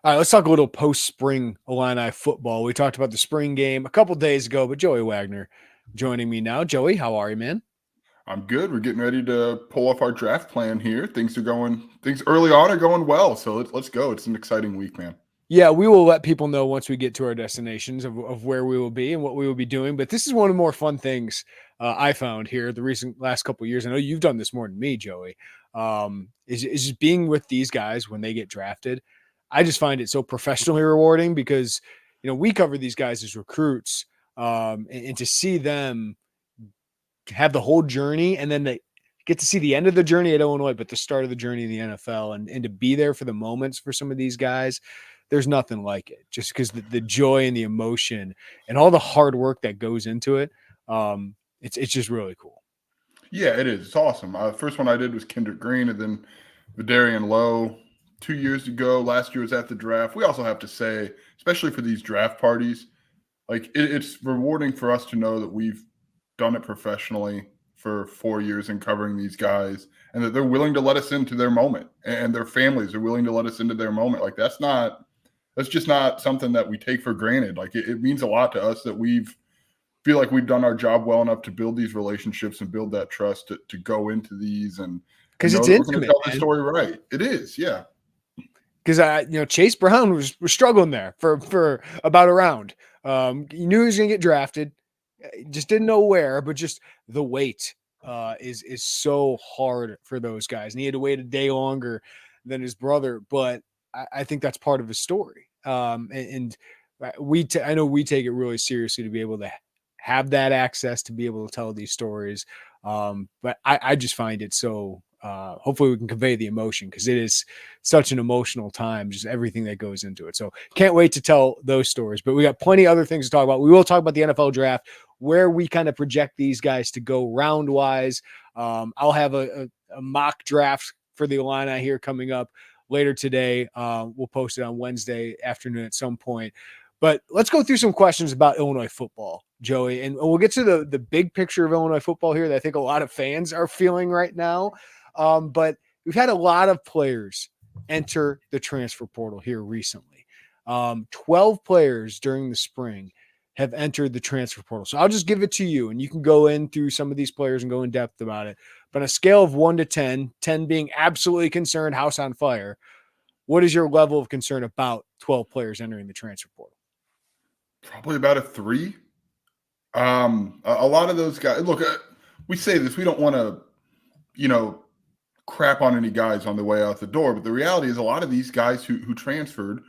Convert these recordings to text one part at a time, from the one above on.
All right, let's talk a little post-spring Illini football. We talked about the spring game a couple days ago, but Joey Wagner joining me now. Joey, how are you, man? I'm good. We're getting ready to pull off our draft plan here. Things early on are going well. So let's go. It's an exciting week, man. Yeah, we will let people know once we get to our destinations of where we will be and what we will be doing. But this is one of the more fun things I found here the recent last couple of years. I know you've done this more than me, Joey. Is just being with these guys when they get drafted. I just find it so professionally rewarding because we cover these guys as recruits, and to see them have the whole journey and then they get to see the end of the journey at Illinois, but the start of the journey in the NFL and to be there for the moments for some of these guys, there's nothing like it just because the joy and the emotion and all the hard work that goes into it. It's just really cool. Yeah, it is. It's awesome. First one I did was Kendrick Green, and then Vidarian Lowe 2 years ago. Last year was at the draft. We also have to say, especially for these draft parties, like it's rewarding for us to know that we've done it professionally for 4 years in covering these guys, and that they're willing to let us into their moment, and their families are willing to let us into their moment. Like that's just not something that we take for granted. Like it means a lot to us that we've feel like we've done our job well enough to build these relationships and build that trust to go into these and Because know it's that we're going to intimate, tell the man. story right. It is, yeah. Because Chase Brown was struggling there for about a round. He knew he was going to get drafted, just didn't know where, but just the wait is so hard for those guys, and he had to wait a day longer than his brother. But I think that's part of his story. And I know we take it really seriously to be able to have that access to be able to tell these stories. But I just find it so. Hopefully, we can convey the emotion because it is such an emotional time, just everything that goes into it. So, can't wait to tell those stories. But we got plenty of other things to talk about. We will talk about the NFL draft, where we kind of project these guys to go round wise. I'll have a mock draft for the Illini here coming up later today. We'll post it on Wednesday afternoon at some point. But let's go through some questions about Illinois football, Joey, and we'll get to the big picture of Illinois football here that I think a lot of fans are feeling right now. But we've had a lot of players enter the transfer portal here recently. 12 players during the spring have entered the transfer portal. So I'll just give it to you, and you can go in through some of these players and go in depth about it. But on a scale of 1 to 10, 10 being absolutely concerned, house on fire, what is your level of concern about 12 players entering the transfer portal? Probably about a 3. A lot of those guys. Look, we say this. We don't want to, you know, crap on any guys on the way out the door. But the reality is, a lot of these guys who transferred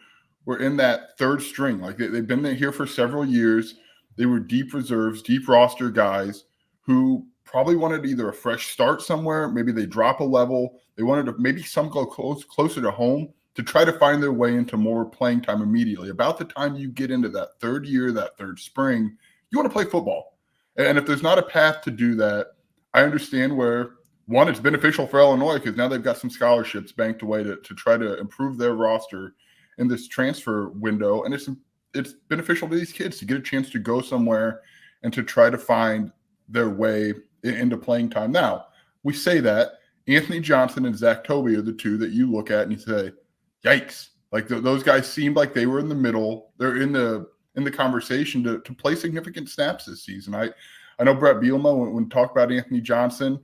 were in that third string. Like they've been here for several years. They were deep reserves, deep roster guys who probably wanted either a fresh start somewhere. Maybe they drop a level. They wanted to maybe some go closer to home to try to find their way into more playing time immediately. About the time you get into that third year, that third spring, you want to play football. And if there's not a path to do that, I understand where one, it's beneficial for Illinois because now they've got some scholarships banked away to try to improve their roster in this transfer window. And it's beneficial to these kids to get a chance to go somewhere and to try to find their way into playing time. Now, we say that Anthony Johnson and Zach Toby are the two that you look at and you say, yikes. Like those guys seemed like they were in the middle. They're in the conversation to play significant snaps this season. I know Brett Bielema, when talked about Anthony Johnson,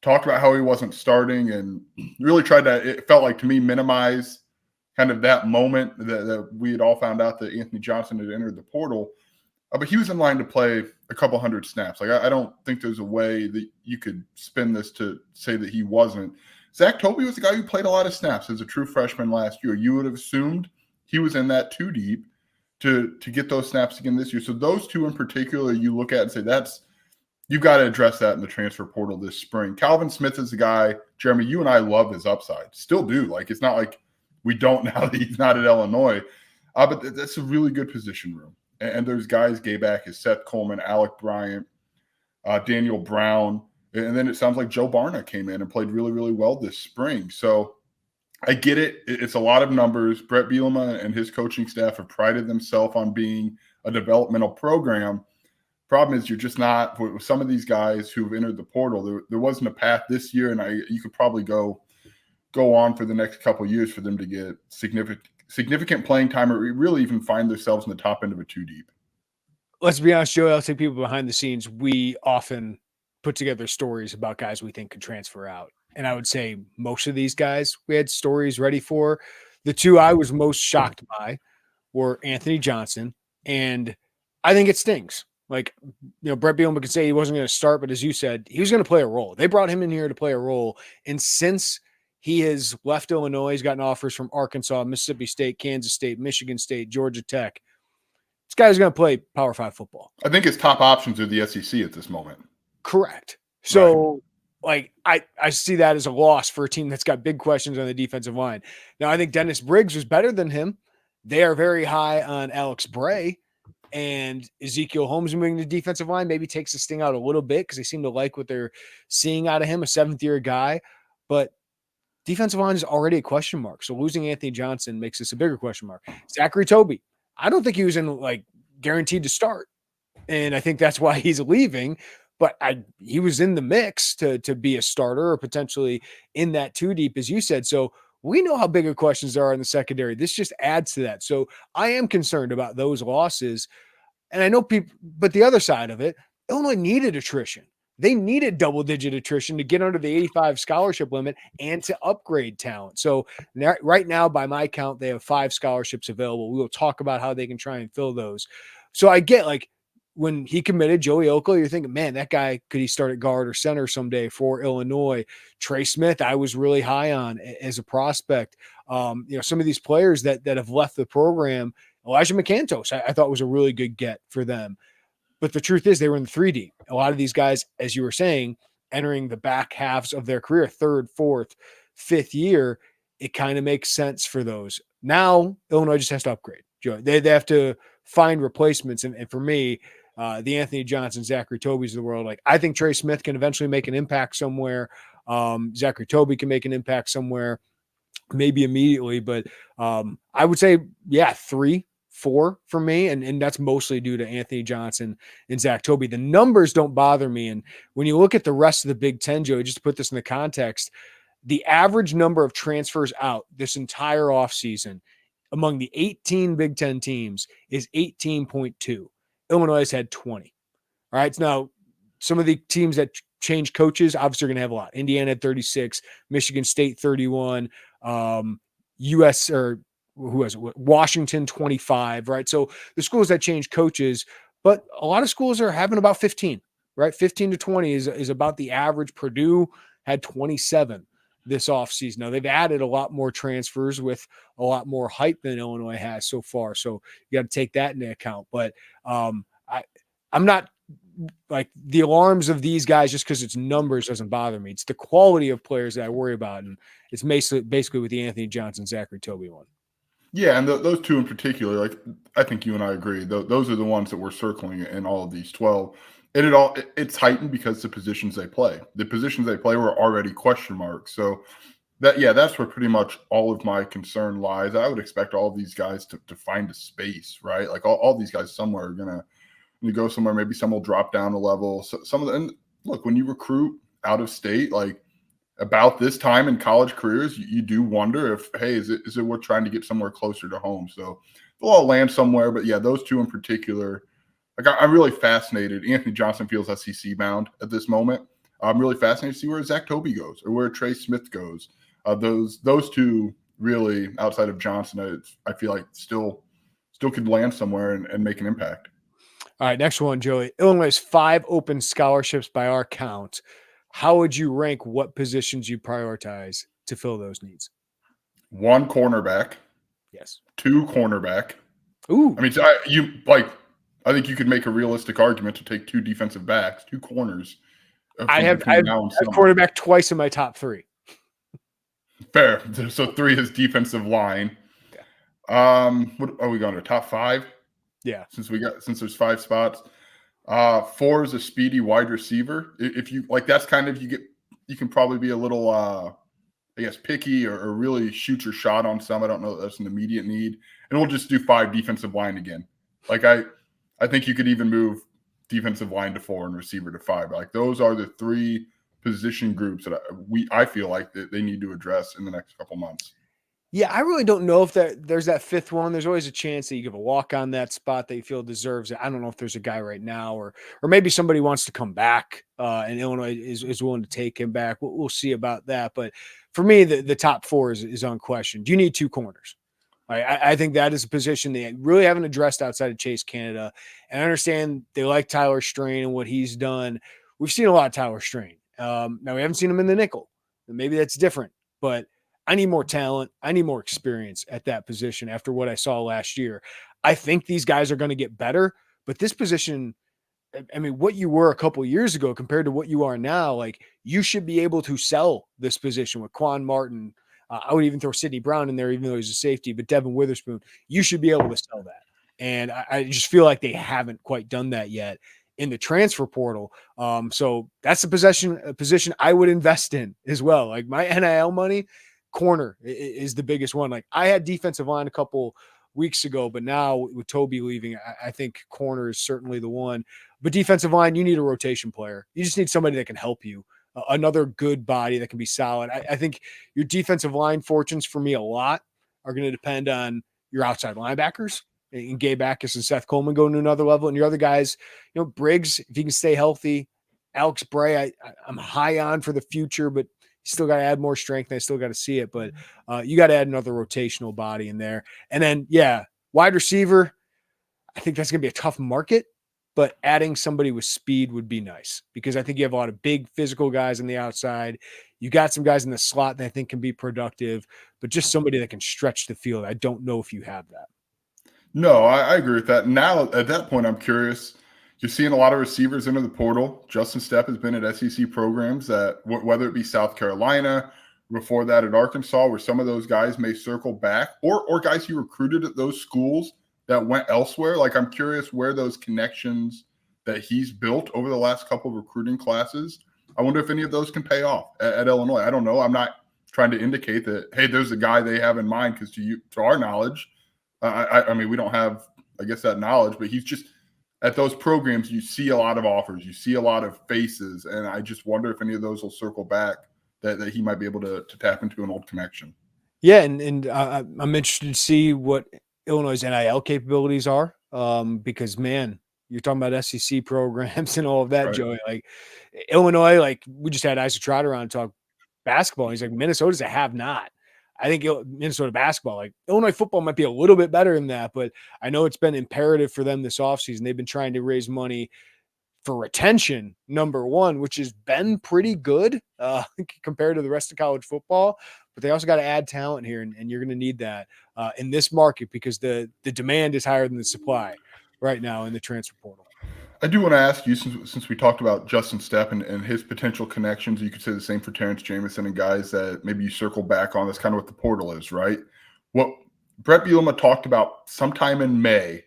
talked about how he wasn't starting and really tried to, it felt like to me, minimize kind of that moment that we had all found out that Anthony Johnson had entered the portal. But he was in line to play a couple hundred snaps. Like I don't think there's a way that you could spin this to say that he wasn't. Zach Toby was the guy who played a lot of snaps as a true freshman last year. You would have assumed he was in that too deep to get those snaps again this year. So those two in particular, you look at and say you've got to address that in the transfer portal this spring. Calvin Smith is the guy, Jeremy, you and I love his upside. Still do. Like, it's not like we don't now that he's not at Illinois. But that's a really good position room. And there's guys, Gabe Akers, Seth Coleman, Alec Bryant, Daniel Brown. And then it sounds like Joe Barna came in and played really, really well this spring. So I get it. It's a lot of numbers. Brett Bielema and his coaching staff have prided themselves on being a developmental program. Problem is, you're just not with some of these guys who've entered the portal. There wasn't a path this year, and you could probably go on for the next couple of years for them to get significant playing time or really even find themselves in the top end of a 2 deep? Let's be honest, Joey, I'll take people behind the scenes. We often put together stories about guys we think could transfer out. And I would say most of these guys we had stories ready for. The two I was most shocked by were Anthony Johnson, and I think it stings. Like, Brett Bielema could say he wasn't going to start, but as you said, he was going to play a role. They brought him in here to play a role. And since he has left Illinois, he's gotten offers from Arkansas, Mississippi State, Kansas State, Michigan State, Georgia Tech. This guy's going to play Power 5 football. I think his top options are the SEC at this moment. Correct. So, I see that as a loss for a team that's got big questions on the defensive line. Now, I think Dennis Briggs was better than him. They are very high on Alex Bray, and Ezekiel Holmes moving to defensive line maybe takes the sting out a little bit because they seem to like what they're seeing out of him, a seventh-year guy. But defensive line is already a question mark. So losing Anthony Johnson makes this a bigger question mark. Zachary Toby, I don't think he was guaranteed to start. And I think that's why he's leaving. But he was in the mix to be a starter or potentially in that 2 deep, as you said. So we know how big of questions there are in the secondary. This just adds to that. So I am concerned about those losses. And I know people, but the other side of it, Illinois needed attrition. They needed double-digit attrition to get under the 85 scholarship limit and to upgrade talent. So right now, by my count, they have 5 scholarships available. We will talk about how they can try and fill those. So I get when he committed, Joey Oakley, you're thinking, man, that guy, could he start at guard or center someday for Illinois? Trey Smith, I was really high on as a prospect. Some of these players that have left the program, Elijah McCantos, I thought was a really good get for them. But the truth is they were in the 3 deep. A lot of these guys, as you were saying, entering the back halves of their career, 3rd, 4th, 5th year, it kind of makes sense for those. Now, Illinois just has to upgrade. They have to find replacements. And for me, the Anthony Johnson, Zachary Tobys of the world, I think Trey Smith can eventually make an impact somewhere. Zachary Toby can make an impact somewhere, maybe immediately. But I would say, 3, 4 for me, and that's mostly due to Anthony Johnson and Zach Toby. The numbers don't bother me. And when you look at the rest of the Big Ten, Joey, just to put this in the context, the average number of transfers out this entire offseason among the 18 Big Ten teams is 18.2. Illinois has had 20. All right. Now, some of the teams that change coaches obviously are going to have a lot. Indiana had 36, Michigan State 31, US or who has it? Washington 25, right? So the schools that change coaches, but a lot of schools are having about 15, right? 15 to 20 is about the average. Purdue had 27 this offseason. Now they've added a lot more transfers with a lot more hype than Illinois has so far. So you got to take that into account. But I'm not the alarms of these guys just because it's numbers doesn't bother me. It's the quality of players that I worry about. And it's basically with the Anthony Johnson, Zachary Toby one. Yeah, and those two in particular, I think you and I agree. Those are the ones that we're circling in all of these 12. And it's heightened because the positions they play. The positions they play were already question marks. So that's where pretty much all of my concern lies. I would expect all of these guys to find a space, right? All these guys somewhere are gonna go somewhere. Maybe some will drop down a level. So some of them, and look, when you recruit out of state, about this time in college careers, you do wonder if, hey, is it worth trying to get somewhere closer to home? So they'll all land somewhere. But yeah, those two in particular, I'm really fascinated. Anthony Johnson feels SEC bound at this moment. I'm really fascinated to see where Zach Toby goes or where Trey Smith goes. Those two really, outside of Johnson, I feel like still could land somewhere and make an impact. All right, next one, Joey. Illinois has 5 open scholarships by our count. How would you rank what positions you prioritize to fill those needs? 1 cornerback. Yes. 2 cornerback. Ooh. I mean, I think you could make a realistic argument to take 2 defensive backs, 2 corners. I have quarterback twice in my top 3. Fair. So 3 is defensive line. Yeah. What are we going to top 5? Yeah. Since there's 5 spots. 4 is a speedy wide receiver. If you that's kind of you can probably be a little picky or really shoot your shot on some. I don't know that that's an immediate need. And we'll just do 5 defensive line again. I think you could even move defensive line to 4 and receiver to 5. Those are the 3 position groups that I feel like they need to address in the next couple months. Yeah, I really don't know if there's that fifth one. There's always a chance that you give a walk on that spot that you feel deserves it. I don't know if there's a guy right now, or maybe somebody wants to come back, and Illinois is willing to take him back. We'll see about that. But for me, the top four is unquestioned. You need two corners. I think that is a position they really haven't addressed outside of Chase Canada. And I understand they like Tyler Strain and what he's done. We've seen a lot of Tyler Strain. Now we haven't seen him in the nickel. Maybe that's different, but I need more talent. I need more experience at that position after what I saw last year. I think these guys are going to get better, but this position, I mean, what you were a couple of years ago compared to what you are now, like you should be able to sell this position with Quan Martin. I would even throw Sidney Brown in there, even though he's a safety, but Devin Witherspoon, you should be able to sell that. And I just feel like they haven't quite done that yet in the transfer portal. So that's a position I would invest in as well. Like my NIL money, corner is the biggest one. Like I had defensive line a couple weeks ago, but now with Toby leaving, I think corner is certainly the one. But defensive line, you need a rotation player. You just need somebody that can help you. Another good body that can be solid. I think your defensive line fortunes for me a lot are going to depend on your outside linebackers and Gabe Backus and Seth Coleman going to another level. And your other guys, Briggs, if he can stay healthy, Alex Bray, I'm high on for the future, but you still got to add more strength. And I still got to see it, but you got to add another rotational body in there. And then, wide receiver, I think that's going to be a tough market, but adding somebody with speed would be nice because I think you have a lot of big physical guys on the outside. You got some guys in the slot that I think can be productive, but just somebody that can stretch the field. I don't know if you have that. No, I agree with that. Now, at that point, I'm curious. You're seeing a lot of receivers enter the portal. Justin Stepp has been at SEC programs that, whether it be South Carolina, before that at Arkansas, where some of those guys may circle back, or guys he recruited at those schools that went elsewhere. Like, I'm curious where those connections that he's built over the last couple of recruiting classes, I wonder if any of those can pay off at Illinois. I don't know. I'm not trying to indicate that, hey, there's a guy they have in mind, because to our knowledge, I mean, we don't have, I guess, that knowledge, but he's just at those programs, you see a lot of offers, you see a lot of faces, and I just wonder if any of those will circle back that he might be able to tap into an old connection. Yeah, and I'm interested to see what Illinois' NIL capabilities are, because, man, you're talking about SEC programs and all of that, Right. Joey. Like Illinois, like we just had Isaac Trotter on talk basketball. He's like, Minnesota's a have-not. I think Minnesota basketball, like Illinois football might be a little bit better than that, but I know it's been imperative for them this offseason. They've been trying to raise money for retention, number one, which has been pretty good compared to the rest of college football. But they also got to add talent here, and you're going to need that in this market because the demand is higher than the supply right now in the transfer portal. I do want to ask you, since we talked about Justin Stepp and his potential connections, you could say the same for Terrence Jamison and guys that maybe you circle back on. That's kind of what the portal is, right? What Brett Bielema talked about sometime in May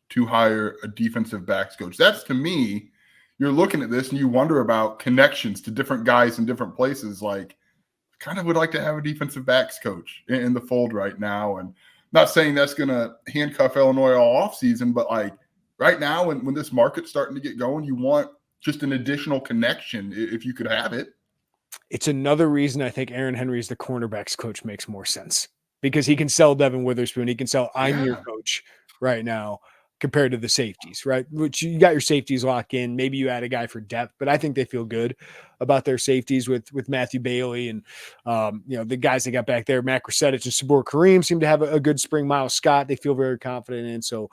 to hire a defensive backs coach. That's, to me, you're looking at this and you wonder about connections to different guys in different places. Like, kind of would like to have a defensive backs coach in the fold right now. And not saying that's going to handcuff Illinois all offseason, but like, right now, when this market's starting to get going, you want just an additional connection if you could have it. It's another reason I think Aaron Henry as the cornerbacks coach makes more sense because he can sell Devin Witherspoon. He can sell your coach right now compared to the safeties, right? Which you got your safeties locked in. Maybe you add a guy for depth, but I think they feel good about their safeties with Matthew Bailey and, the guys they got back there. Matt Krasetich and Sabor Kareem seem to have a good spring. Miles Scott, they feel very confident in. So,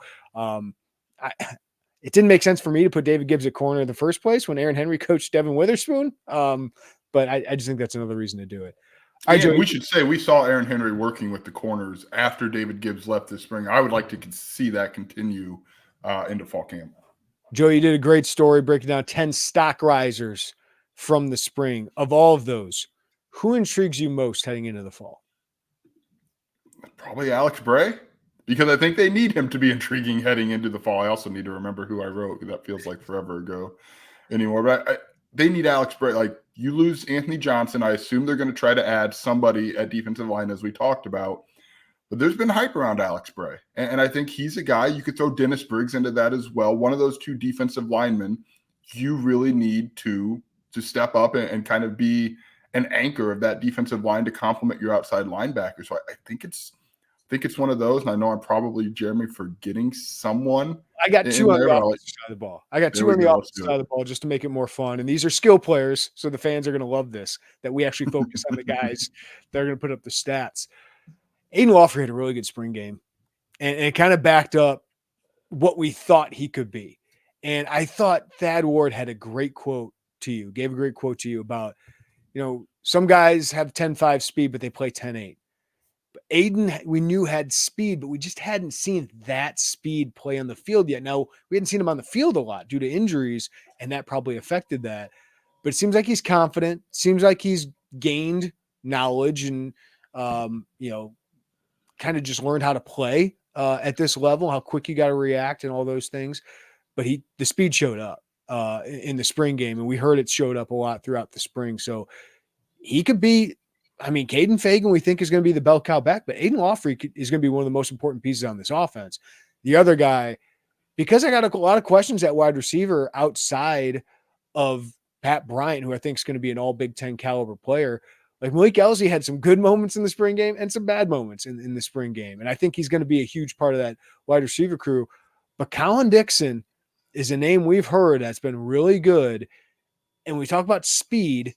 it didn't make sense for me to put David Gibbs at corner in the first place when Aaron Henry coached Devin Witherspoon. But I just think that's another reason to do it. We should say we saw Aaron Henry working with the corners after David Gibbs left this spring. I would like to see that continue into fall camp. Joey, you did a great story breaking down 10 stock risers from the spring. Of all of those, who intrigues you most heading into the fall? Probably Alex Bray, because I think they need him to be intriguing heading into the fall. I also need to remember who I wrote, because that feels like forever ago anymore. But they need Alex Bray. Like, you lose Anthony Johnson, I assume they're going to try to add somebody at defensive line, as we talked about. But there's been hype around Alex Bray. And I think he's a guy, you could throw Dennis Briggs into that as well. One of those two defensive linemen you really need to step up and kind of be an anchor of that defensive line to complement your outside linebacker. So I think it's one of those, and I know I'm probably, Jeremy, forgetting someone I got in two on there, the but offensive side of the ball. I got there two we on the go. Let's offensive do side it. of the ball just to make it more fun. And these are skill players, so the fans are going to love this, that we actually focus on the guys that are going to put up the stats. Aiden Lawfrey had a really good spring game, and it kind of backed up what we thought he could be. And I thought Thad Ward had a great quote to you, gave a great quote to you about, some guys have 10.5 speed, but they play 10.8. Aiden, we knew had speed, but we just hadn't seen that speed play on the field yet. Now, we hadn't seen him on the field a lot due to injuries, and that probably affected that. But it seems like he's confident. Seems like he's gained knowledge and, kind of just learned how to play at this level, how quick you got to react and all those things. But the speed showed up in the spring game, and we heard it showed up a lot throughout the spring. So he could be, Caden Fagan, we think is going to be the bell cow back, but Aiden Lawfrey is going to be one of the most important pieces on this offense. The other guy, because I got a lot of questions at wide receiver outside of Pat Bryant, who I think is going to be an all Big Ten caliber player. Like Malik Elsie had some good moments in the spring game and some bad moments in the spring game. And I think he's going to be a huge part of that wide receiver crew. But Colin Dixon is a name we've heard that's been really good. And we talk about speed.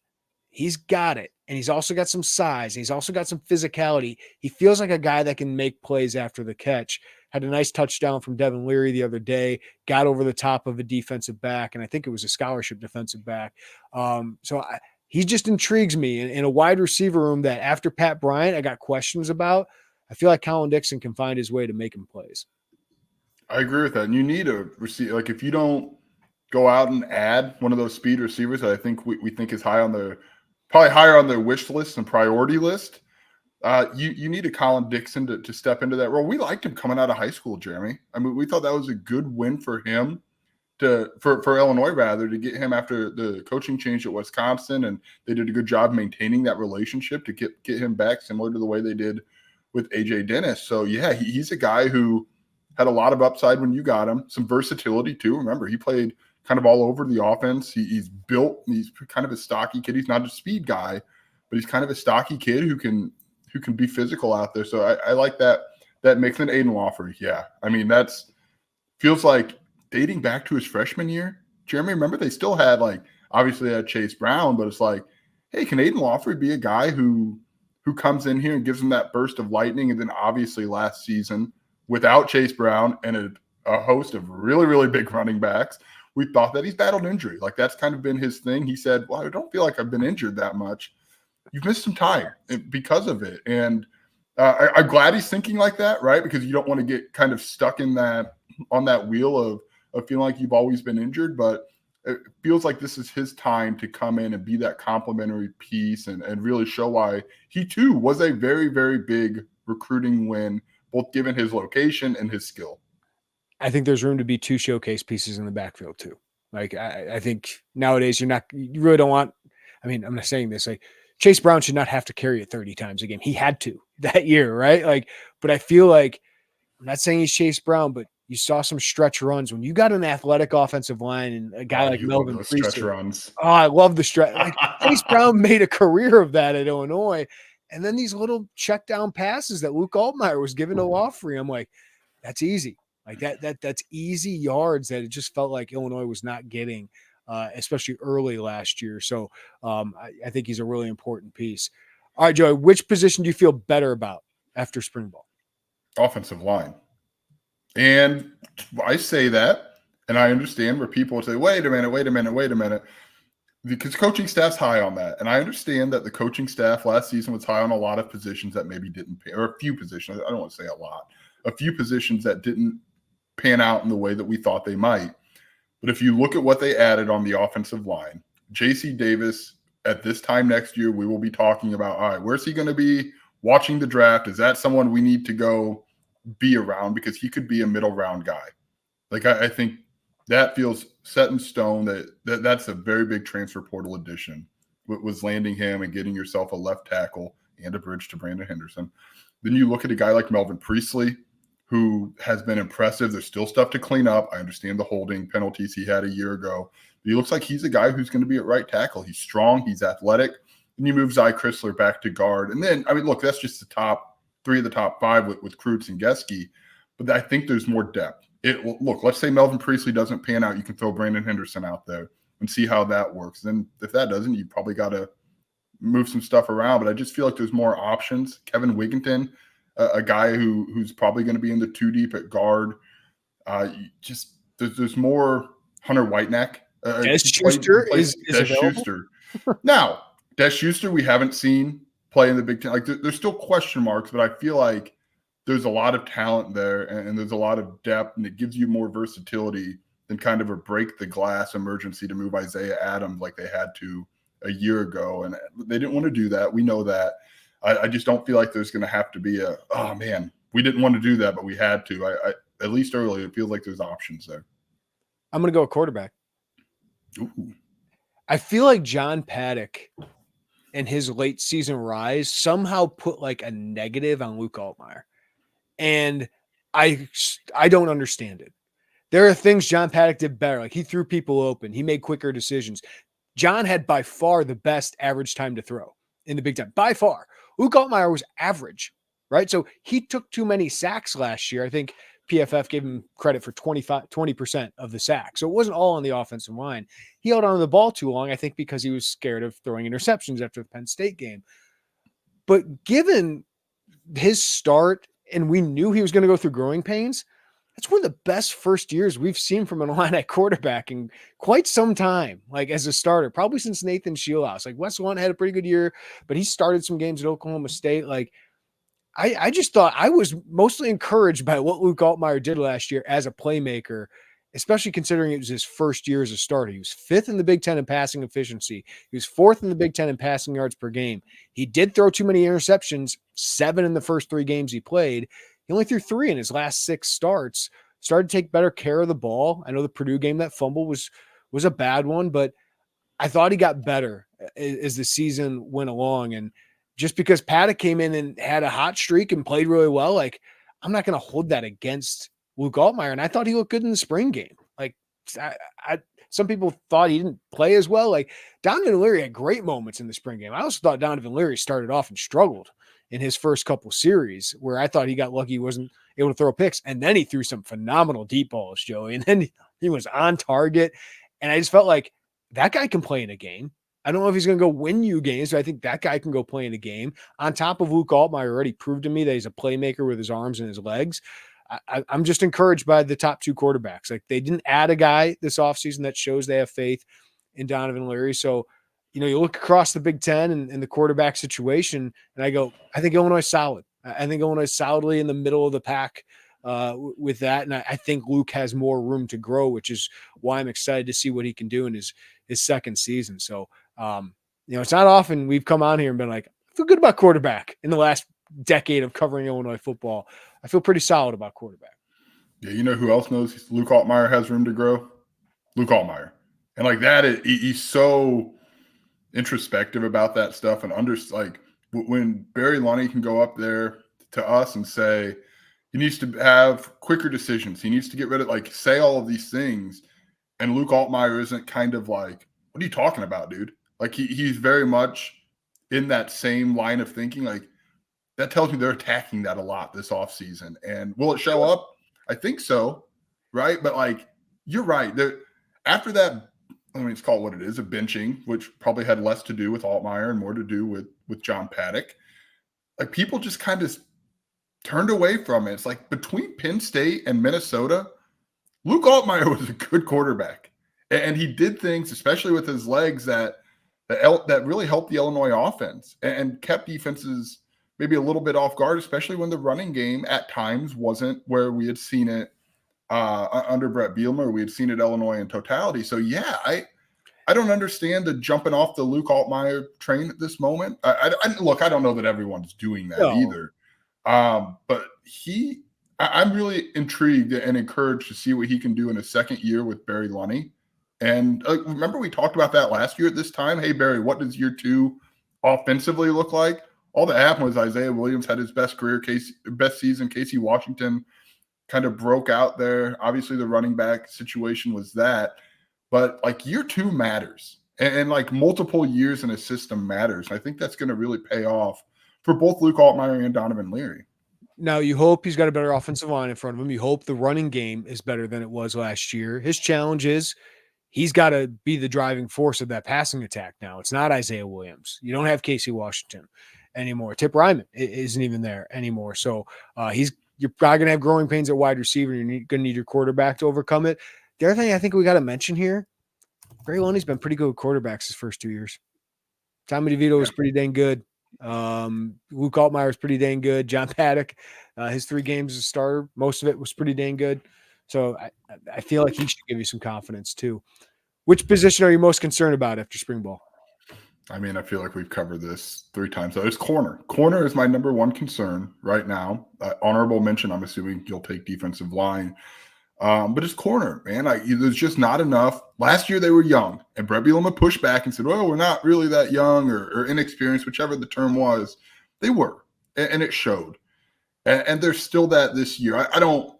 He's got it. And he's also got some size. And he's also got some physicality. He feels like a guy that can make plays after the catch. Had a nice touchdown from Devin Leary the other day, got over the top of a defensive back, and I think it was a scholarship defensive back. He just intrigues me in a wide receiver room that after Pat Bryant I got questions about. I feel like Colin Dixon can find his way to making plays. I agree with that. And you need a receiver. Like if you don't go out and add one of those speed receivers that I think we think is probably higher on their wish list and priority list, you need a Colin Dixon to step into that role. We liked him coming out of high school, Jeremy. We thought that was a good win for him for Illinois, rather, to get him after the coaching change at Wisconsin, and they did a good job maintaining that relationship to get him back, similar to the way they did with AJ Dennis. So yeah, he's a guy who had a lot of upside when you got him, some versatility too. Remember, he played kind of all over the offense. He's built. He's kind of a stocky kid. He's not a speed guy, but he's kind of a stocky kid who can be physical out there. So I like that mix. In Aiden Lawfrey. Yeah. That's feels like dating back to his freshman year. Jeremy, remember they still had obviously they had Chase Brown, but it's like, hey, can Aiden Lawfrey be a guy who comes in here and gives him that burst of lightning? And then obviously last season without Chase Brown and a host of really, really big running backs, we thought that he's battled injury. That's kind of been his thing. He said, well, I don't feel like I've been injured that much. You've missed some time because of it. And I'm glad he's thinking like that, right? Because you don't want to get kind of stuck on that wheel of feeling like you've always been injured. But it feels like this is his time to come in and be that complementary piece and really show why he too was a very, very big recruiting win, both given his location and his skill. I think there's room to be two showcase pieces in the backfield too. I think nowadays you really don't want, I'm not saying this, Chase Brown should not have to carry it 30 times a game. He had to that year, right? But I feel like, I'm not saying he's Chase Brown, but you saw some stretch runs when you got an athletic offensive line and a guy like Melvin Priestley. Stretch runs. Oh, I love the stretch. Chase Brown made a career of that at Illinois. And then these little check down passes that Luke Altmaier was giving to Lawfrey. I'm like, that's easy. That's easy yards that it just felt like Illinois was not getting, especially early last year. So I think he's a really important piece. All right, Joey, which position do you feel better about after spring ball? Offensive line. And I say that, and I understand where people would say, wait a minute. Because coaching staff's high on that. And I understand that the coaching staff last season was high on a lot of positions that maybe didn't pay, or a few positions. I don't want to say a lot. A few positions that didn't pan out in the way that we thought they might. But if you look at what they added on the offensive line, J.C. Davis, at this time next year, we will be talking about, all right, where's he going to be watching the draft? Is that someone we need to go be around? Because he could be a middle round guy. I think that feels set in stone that's a very big transfer portal addition. Was landing him and getting yourself a left tackle and a bridge to Brandon Henderson. Then you look at a guy like Melvin Priestley, who has been impressive. There's still stuff to clean up. I understand the holding penalties he had a year ago. But he looks like he's a guy who's going to be at right tackle. He's strong. He's athletic. and you move Zy Chrysler back to guard. And then, I mean, look, that's just the top 3 of the top 5 with Krutz and Geske, but I think there's more depth. Look, let's say Melvin Priestley doesn't pan out. You can throw Brandon Henderson out there and see how that works. Then if that doesn't, you probably got to move some stuff around. But I just feel like there's more options. Kevin Wigginton, a guy who's probably going to be in the 2 deep at guard. There's more. Hunter Whiteneck. Des Schuster is Schuster. Now, Des Schuster, we haven't seen play in the Big Ten. Like there's still question marks, but I feel like there's a lot of talent there and there's a lot of depth, and it gives you more versatility than kind of a break the glass emergency to move Isaiah Adams like they had to a year ago. And they didn't want to do that. We know that. I just don't feel like there's going to have to be oh man, we didn't want to do that, but we had to. I at least early, it feels like there's options there. I'm going to go quarterback. Ooh. I feel like John Paddock and his late season rise somehow put like a negative on Luke Altmaier. And I don't understand it. There are things John Paddock did better. Like he threw people open. He made quicker decisions. John had by far the best average time to throw in the Big Ten. By far. Luke Altmaier was average, right? So he took too many sacks last year. I think PFF gave him credit for 20% of the sacks. So it wasn't all on the offensive line. He held on to the ball too long, I think, because he was scared of throwing interceptions after the Penn State game. But given his start, and we knew he was going to go through growing pains, that's one of the best first years we've seen from an Illini quarterback in quite some time, like as a starter, probably since Nathan Shieldhouse. Like Wes Lunt had a pretty good year, but he started some games at Oklahoma State. Like I just thought I was mostly encouraged by what Luke Altmaier did last year as a playmaker, especially considering it was his first year as a starter. He was 5th in the Big Ten in passing efficiency. He was 4th in the Big Ten in passing yards per game. He did throw too many interceptions, 7 in the first 3 games he played. He only threw 3 in his last 6 starts, started to take better care of the ball. I know the Purdue game, that fumble was a bad one, but I thought he got better as the season went along. And just because Paddock came in and had a hot streak and played really well, like I'm not going to hold that against Luke Altmaier. And I thought he looked good in the spring game. Like some people thought he didn't play as well. Like Donovan Leary had great moments in the spring game. I also thought Donovan Leary started off and struggled in his first couple series, where I thought he got lucky he wasn't able to throw picks. And then he threw some phenomenal deep balls, Joey. And then he was on target. And I just felt like that guy can play in a game. I don't know if he's going to go win you games, but I think that guy can go play in a game. On top of Luke Altmaier already proved to me that he's a playmaker with his arms and his legs. I'm just encouraged by the top 2 quarterbacks. Like they didn't add a guy this offseason that shows they have faith in Donovan Leary. So, you look across the Big Ten and the quarterback situation, and I go, I think Illinois is solid. I think Illinois is solidly in the middle of the pack with that. And I think Luke has more room to grow, which is why I'm excited to see what he can do in his second season. So, it's not often we've come on here and been like, I feel good about quarterback in the last decade of covering Illinois football. I feel pretty solid about quarterback. Yeah, you know who else knows Luke Altmaier has room to grow? Luke Altmaier. And like that, he's so introspective about that stuff. And when Barry Lunny can go up there to us and say he needs to have quicker decisions, he needs to get rid of, say all of these things. And Luke Altmaier isn't kind of like, what are you talking about, dude? Like he's very much in that same line of thinking. Like that tells me they're attacking that a lot this offseason. And will it show up? I think so. Right. But you're right. After that, it's called what it is, a benching, which probably had less to do with Altmaier and more to do with John Paddock. Like people just kind of turned away from it. It's like between Penn State and Minnesota, Luke Altmaier was a good quarterback. And he did things, especially with his legs, that really helped the Illinois offense and kept defenses maybe a little bit off guard, especially when the running game at times wasn't where we had seen it under Brett Bielema. We had seen it Illinois in totality. So, yeah, I don't understand the jumping off the Luke Altmaier train at this moment. I don't know that everyone's doing that either. But I'm really intrigued and encouraged to see what he can do in his second year with Barry Lunny. And remember we talked about that last year at this time? Hey, Barry, what does year 2 offensively look like? All that happened was Isaiah Williams had his best season. Casey Washington kind of broke out there. Obviously, the running back situation was that. But year 2 matters. and like multiple years in a system matters. I think that's going to really pay off for both Luke Altmaier and Donovan Leary. Now, you hope he's got a better offensive line in front of him. You hope the running game is better than it was last year. His challenge is he's got to be the driving force of that passing attack now. It's not Isaiah Williams. You don't have Casey Washington anymore. Tip Ryman isn't even there anymore. So you're probably going to have growing pains at wide receiver. You're going to need your quarterback to overcome it. The other thing I think we got to mention here, Ray Loney's been pretty good with quarterbacks his first 2 years. Tommy DeVito was pretty dang good. Luke Altmaier was pretty dang good. John Paddock, his 3 games as a starter, most of it was pretty dang good. So I feel like he should give you some confidence too. Which position are you most concerned about after spring ball? I mean, I feel like we've covered this 3 times. So it's corner. Corner is my number one concern right now. Honorable mention, I'm assuming you'll take defensive line. But it's corner, man. There's just not enough. Last year they were young, and Brett Bielema pushed back and said, well, we're not really that young or inexperienced, whichever the term was. They were, and it showed. And there's still that this year. I don't,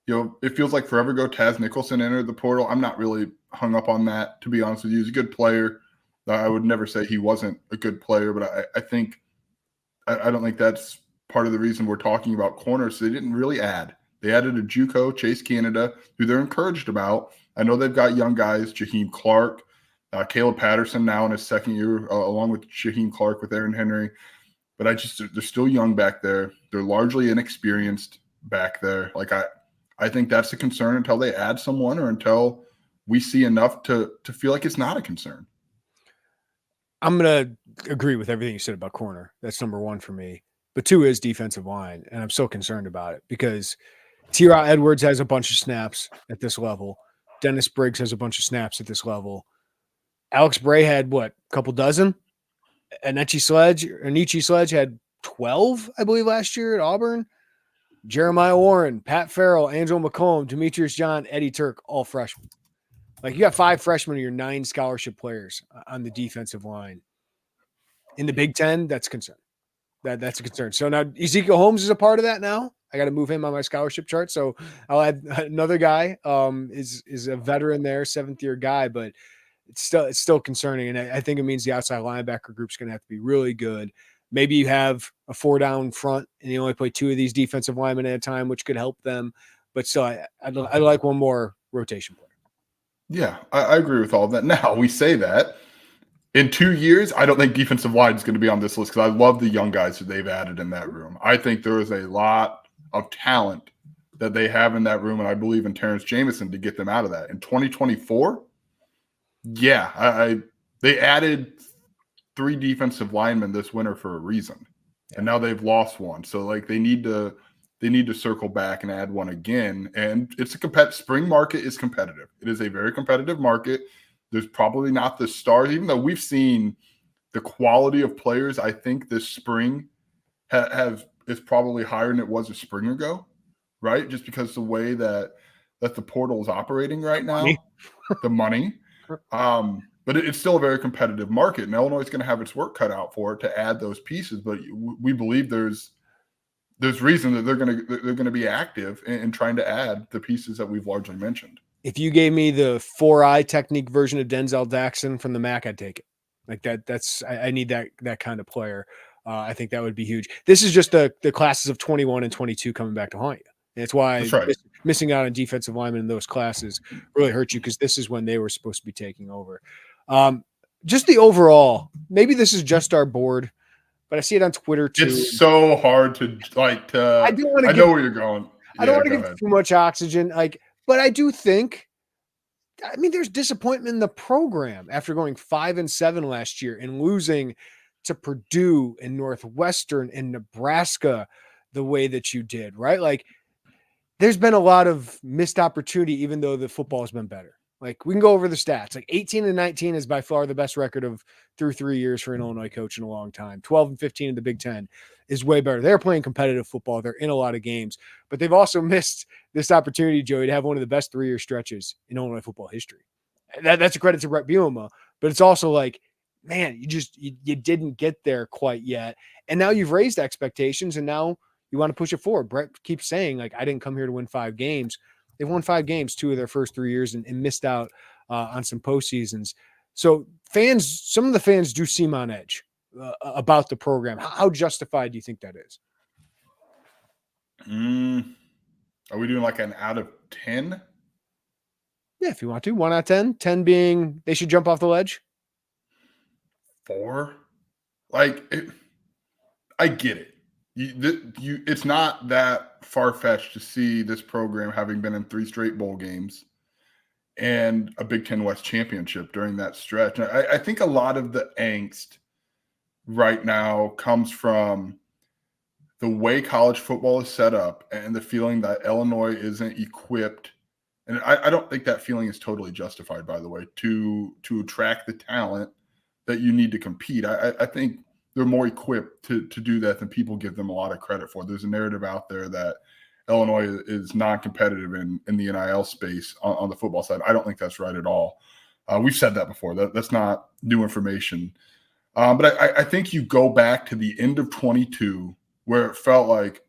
it feels like forever ago Taz Nicholson entered the portal. I'm not really hung up on that, to be honest with you. He's a good player. I would never say he wasn't a good player, but I think I don't think that's part of the reason we're talking about corners. They didn't really add. They added a JUCO, Chase Canada, who they're encouraged about. I know they've got young guys, Jaheim Clark, Caleb Patterson now in his second year, along with Jaheim Clark with Aaron Henry. But they're still young back there. They're largely inexperienced back there. Like I think that's a concern until they add someone or until we see enough to feel like it's not a concern. I'm going to agree with everything you said about corner. That's number 1 for me. But 2 is defensive line, and I'm so concerned about it because T.R. Edwards has a bunch of snaps at this level. Dennis Briggs has a bunch of snaps at this level. Alex Bray had, a couple dozen? Anichi Sledge had 12, I believe, last year at Auburn. Jeremiah Warren, Pat Farrell, Angel McComb, Demetrius John, Eddie Turk, all freshmen. Like, you got 5 freshmen of your 9 scholarship players on the defensive line. In the Big Ten, that's a concern. That's a concern. So now Ezekiel Holmes is a part of that now. I got to move him on my scholarship chart. So I'll add another guy is a veteran there, 7th-year guy, but it's still concerning. And I think it means the outside linebacker group's going to have to be really good. Maybe you have a 4-down front and you only play 2 of these defensive linemen at a time, which could help them. But still, I'd like one more rotation player. Yeah, I agree with all of that. Now, we say that. In 2 years, I don't think defensive line is going to be on this list because I love the young guys that they've added in that room. I think there is a lot of talent that they have in that room, and I believe in Terrence Jamison to get them out of that. In 2024, yeah, they added 3 defensive linemen this winter for a reason, and now they've lost one. So like they need to circle back and add one again. And it's a spring market is competitive. It is a very competitive market. There's probably not the stars, even though we've seen the quality of players. I think this spring is probably higher than it was a spring ago, right? Just because the way that the portal is operating right now, the money. But it's still a very competitive market, and Illinois is going to have its work cut out for it to add those pieces. But we believe there's reason that they're going to be active in trying to add the pieces that we've largely mentioned. If you gave me the 4-eye technique version of Denzel Jackson from the MAC, I'd take it. Like I need that kind of player. I think that would be huge. This is just the classes of 21 and 22 coming back to haunt you. And it's why missing out on defensive linemen in those classes really hurt you because this is when they were supposed to be taking over. Just the overall, maybe this is just our board, but I see it on Twitter too. It's so hard to I know where you're going. I don't want to give too much oxygen. But I do think, there's disappointment in the program after going 5-7 last year and losing to Purdue and Northwestern and Nebraska the way that you did, right? Like, there's been a lot of missed opportunity, even though the football has been better. Like, we can go over the stats. Like, 18-19 is by far the best record through 3 years for an Illinois coach in a long time. 12-15 in the Big Ten is way better. They're playing competitive football. They're in a lot of games, but they've also missed this opportunity, Joey, to have one of the best 3-year stretches in Illinois football history. That's a credit to Brett Bielema, but it's also like, man, you didn't get there quite yet. And now you've raised expectations and now you want to push it forward. Brett keeps saying, like, I didn't come here to win 5 games. They've won 5 games 2 of their first 3 years and missed out on some postseasons. So some of the fans do seem on edge about the program. How justified do you think that is? Are we doing like an out of 10? Yeah, if you want to. 1 out of 10. 10 being they should jump off the ledge. 4? I get it. It's not that far-fetched to see this program having been in 3 straight bowl games and a Big Ten West championship during that stretch. And I think a lot of the angst right now comes from the way college football is set up and the feeling that Illinois isn't equipped. And I don't think that feeling is totally justified, by the way, to attract the talent that you need to compete. I think they're more equipped to do that than people give them a lot of credit for. There's a narrative out there that Illinois is non-competitive in the NIL space on the football side. I don't think that's right at all. We've said that before. That's not new information. But I think you go back to the end of 22 where it felt like,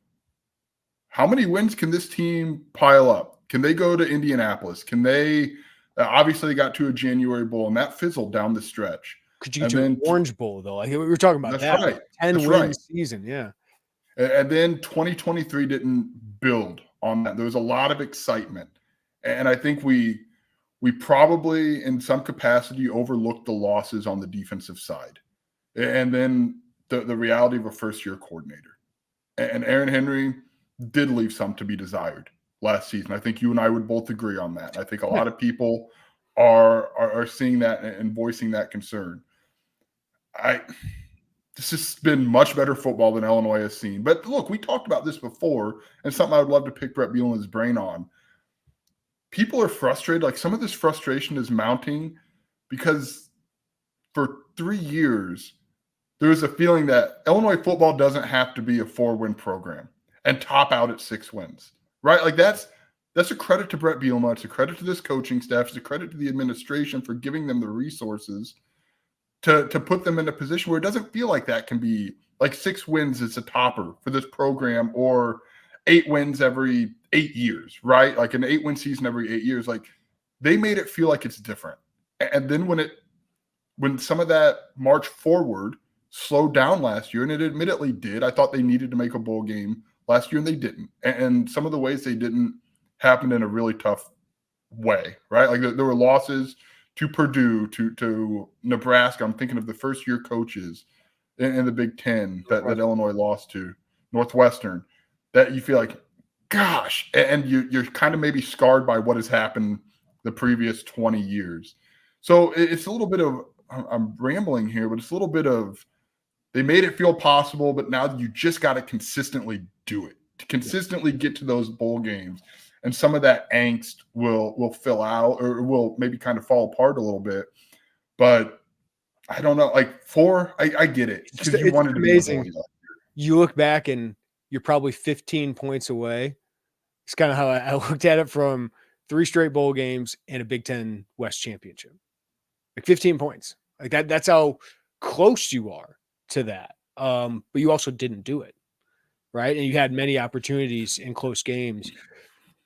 how many wins can this team pile up? Can they go to Indianapolis? Can they obviously they got to a January bowl, and that fizzled down the stretch. Could you get to an Orange Bowl, though? Like we were talking about that. Right. 10-win season, yeah. And then 2023 didn't build on that. There was a lot of excitement. And I think we probably, in some capacity, overlooked the losses on the defensive side. And then the reality of a first-year coordinator. And Aaron Henry did leave some to be desired last season. I think you and I would both agree on that. I think a lot of people are seeing that and voicing that concern. This has been much better football than Illinois has seen. But look, we talked about this before, and something I would love to pick Brett Bielema's brain on. People are frustrated. Like, some of this frustration is mounting because for 3 years, there was a feeling that Illinois football doesn't have to be a 4-win program and top out at 6 wins, right? Like, that's a credit to Brett Bielema. It's a credit to this coaching staff. It's a credit to the administration for giving them the resources to put them in a position where it doesn't feel like that can be like 6 wins is a topper for this program, or 8 wins every 8 years, right? Like an 8-win season every 8 years. Like, they made it feel like it's different. And then when some of that march forward slowed down last year, and it admittedly did, I thought they needed to make a bowl game last year, and they didn't. And some of the ways they didn't happened in a really tough way, right? Like, there were losses to Purdue, to Nebraska. I'm thinking of the first-year coaches in the Big Ten that Illinois lost to, Northwestern, that you feel like, gosh, and you're kind of maybe scarred by what has happened the previous 20 years. So it's a little bit of, I'm rambling here, but it's a little bit of, they made it feel possible, but now you just got to consistently do it, to consistently get to those bowl games. And some of that angst will fill out, or will maybe kind of fall apart a little bit. But I don't know, like 4, I get it. Because you wanted to be amazing. You look back and you're probably 15 points away. It's kind of how I looked at it, from 3 straight bowl games and a Big Ten West championship. Like 15 points. Like that's how close you are to that. But you also didn't do it, right? And you had many opportunities in close games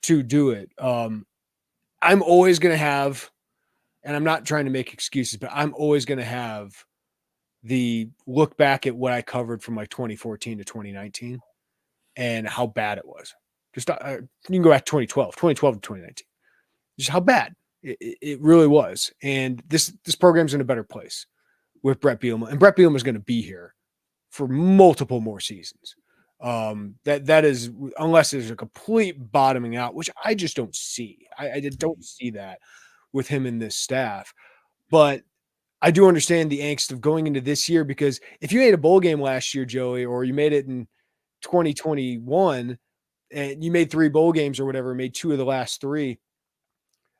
to do it. I'm always going to have, and I'm not trying to make excuses, but I'm always going to have the look back at what I covered from like 2014 to 2019 and how bad it was. Just you can go back to 2012 to 2019. Just how bad it really was. And this program's in a better place with Brett Bielema, and Brett Bielema is going to be here for multiple more seasons. That is, unless there's a complete bottoming out, which I just don't see. I don't see that with him in this staff. But I do understand the angst of going into this year, because if you made a bowl game last year, Joey, or you made it in 2021 and you made 3 bowl games or whatever, made 2 of the last 3,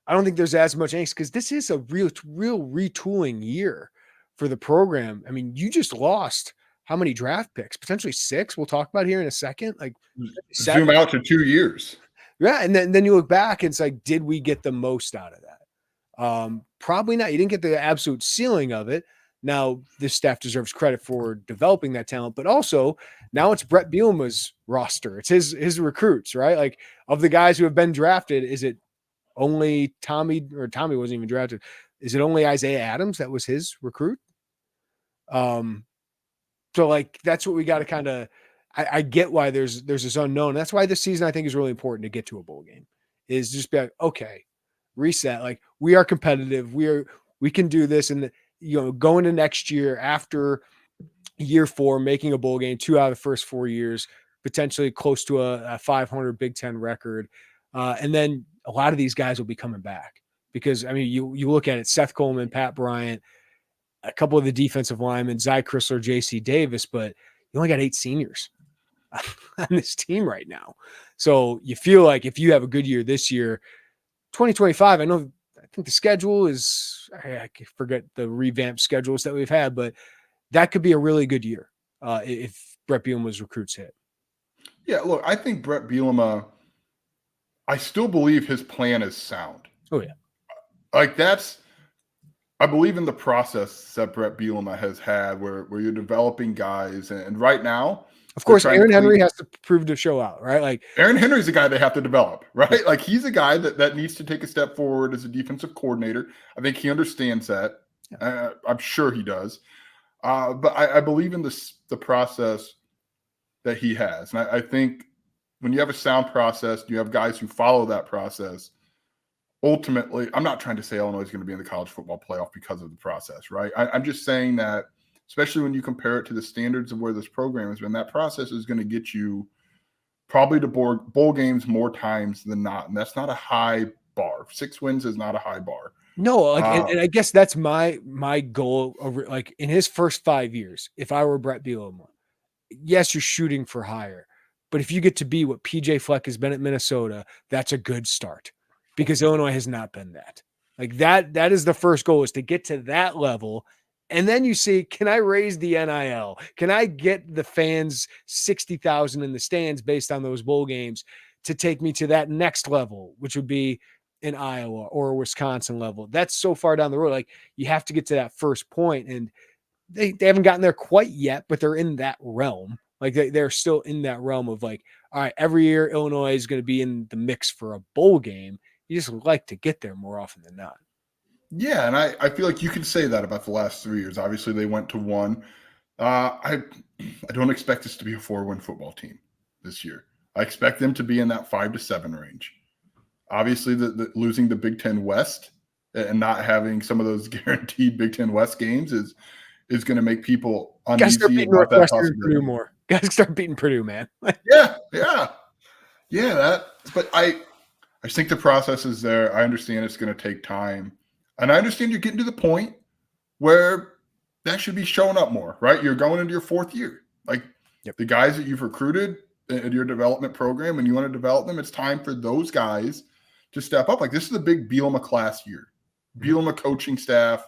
I don't think there's as much angst, because this is a real retooling year for the program. I mean, you just lost how many draft picks? Potentially 6. We'll talk about here in a second. Like, zoom out to 2 years. Yeah, and then you look back and it's like, did we get the most out of that? Probably not. You didn't get the absolute ceiling of it. Now, this staff deserves credit for developing that talent, but also now it's Brett Bielema's roster. It's his recruits, right? Like, of the guys who have been drafted, is it only Tommy, or Tommy wasn't even drafted, Is it only Isaiah Adams that was his recruit? So like that's what we got to kind of. I get why there's this unknown. That's why this season I think is really important to get to a bowl game. Is just be like, okay, reset. Like we are competitive. We can do this, and going to next year after year 4, making a bowl game 2 out of the first 4 years, potentially close to a 500 Big Ten record, and then a lot of these guys will be coming back because I mean you look at it: Seth Coleman, Pat Bryant, a couple of the defensive linemen, Zy Chrysler, J.C. Davis, but you only got 8 seniors on this team right now. So you feel like if you have a good year this year, 2025, I think the schedule is, I forget the revamped schedules that we've had, but that could be a really good year if Brett Bielema's recruits hit. Yeah, look, I think Brett Bielema, I still believe his plan is sound. Oh, yeah. Like I believe in the process that Brett Bielema has had where you're developing guys. And right now, of course, Aaron Henry has to prove to show out, right? Like Aaron Henry's a guy they have to develop, right? Like he's a guy that needs to take a step forward as a defensive coordinator. I think he understands that. Yeah. I'm sure he does. But I believe in the process that he has. And I think when you have a sound process, you have guys who follow that process. Ultimately, I'm not trying to say Illinois is going to be in the college football playoff because of the process, right? I'm just saying that, especially when you compare it to the standards of where this program has been, that process is going to get you probably to bowl games more times than not. And that's not a high bar. 6 wins is not a high bar. No, like, and I guess that's my goal. Like in his first 5 years, if I were Brett Bielema, yes, you're shooting for higher, but if you get to be what PJ Fleck has been at Minnesota, that's a good start. Because Illinois has not been that. Like that is the first goal, is to get to that level. And then you see, can I raise the NIL? Can I get the fans 60,000 in the stands based on those bowl games to take me to that next level, which would be in Iowa or Wisconsin level? That's so far down the road. Like you have to get to that first point, and they haven't gotten there quite yet, but they're in that realm. Like they're still in that realm of like, all right, every year Illinois is going to be in the mix for a bowl game. You just like to get there more often than not. Yeah, and I feel like you can say that about the last 3 years. Obviously, they went to 1. I don't expect this to be a 4-win football team this year. I expect them to be in that 5 to 7 range. Obviously, the losing the Big Ten West and not having some of those guaranteed Big Ten West games is going to make people uneasy about that possibility. More. Guys, start beating Purdue, man. Yeah. But I think the process is there. I understand it's going to take time. And I understand you're getting to the point where that should be showing up more, right? You're going into your 4th year. Like the guys that you've recruited in your development program and you want to develop them, it's time for those guys to step up. Like this is a big Bielema class year. Bielema coaching staff,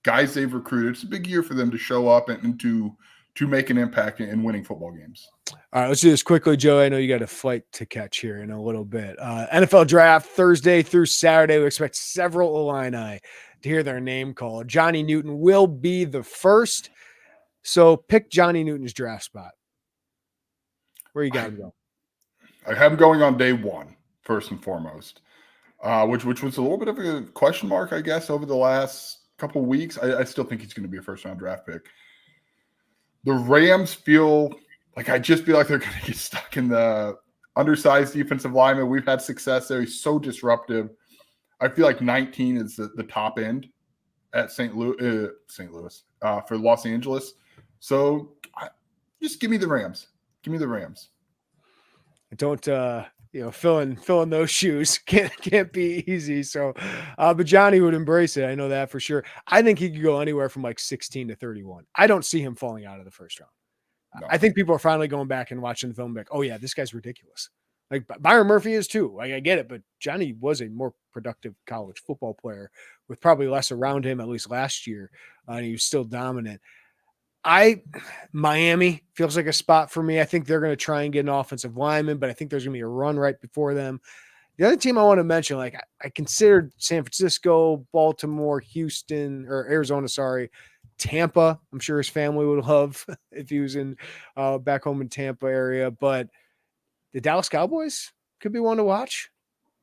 guys they've recruited. It's a big year for them to show up and to make an impact in winning football games. All right, let's do this quickly, Joe. I know you got a flight to catch here in a little bit. NFL draft Thursday through Saturday. We expect several Illini to hear their name called. Johnny Newton will be the first. So pick Johnny Newton's draft spot. Where you got him going? I have him going on day 1, first and foremost, which was a little bit of a question mark, I guess, over the last couple of weeks. I still think he's going to be a first-round draft pick. The Rams feel like they're going to get stuck in the undersized defensive lineman. We've had success there. He's so disruptive. I feel like 19 is the top end at St. Louis for Los Angeles. So just give me the Rams. Give me the Rams. Don't filling those shoes can't be easy. So, but Johnny would embrace it. I know that for sure. I think he could go anywhere from like 16 to 31. I don't see him falling out of the first round. No. I think people are finally going back and watching the film back. Oh yeah, this guy's ridiculous. Like Byron Murphy is too. Like I get it, but Johnny was a more productive college football player with probably less around him, at least last year. And he was still dominant. Miami feels like a spot for me. I think they're going to try and get an offensive lineman, but I think there's going to be a run right before them. The other team I want to mention, like I considered San Francisco, Baltimore, Houston, or Arizona, Tampa. I'm sure his family would love if he was in back home in Tampa area, but the Dallas Cowboys could be one to watch,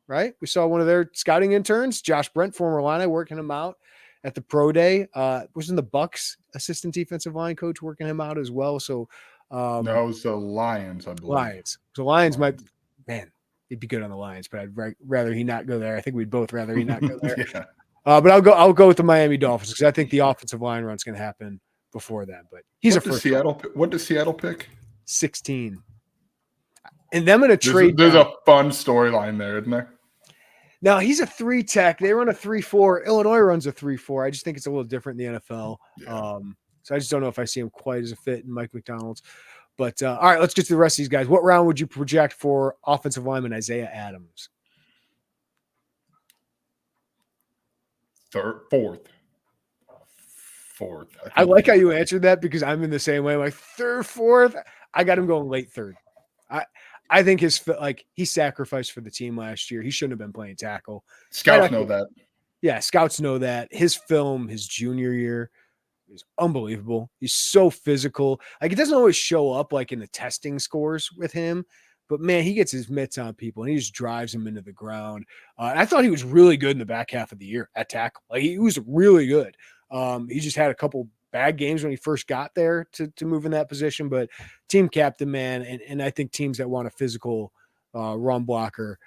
right? We saw one of their scouting interns, Josh Brent, former Illini, working him out at the pro day. Wasn't the Bucks assistant defensive line coach working him out as well? So No, it was the Lions, I believe. Lions. So Lions might, man, he'd be good on the Lions, but I'd rather he not go there. I think we'd both rather he not go there. Yeah. But I'll go with the Miami Dolphins because I think the offensive line run's going to happen before that. But he's What does Seattle pick? 16. And them in a trade. There's a fun storyline there, isn't there? Now he's a 3 tech. They run a 3-4. Illinois runs a 3-4. I just think it's a little different in the NFL. Yeah. So I just don't know if I see him quite as a fit in Mike McDonald's. But all right, let's get to the rest of these guys. What round would you project for offensive lineman Isaiah Adams? Fourth. I like how you answered that because I'm in the same way. I'm like third, fourth. I got him going late third. I think he sacrificed for the team last year. He shouldn't have been playing tackle. Scouts know that. Yeah, scouts know that. His film, his junior year, is unbelievable. He's so physical. Like, it doesn't always show up like in the testing scores with him, but man, he gets his mitts on people and he just drives them into the ground. I thought he was really good in the back half of the year at tackle. Like, he was really good. He just had a couple bad games when he first got there to move in that position, but team captain, man. And I think teams that want a physical run blocker,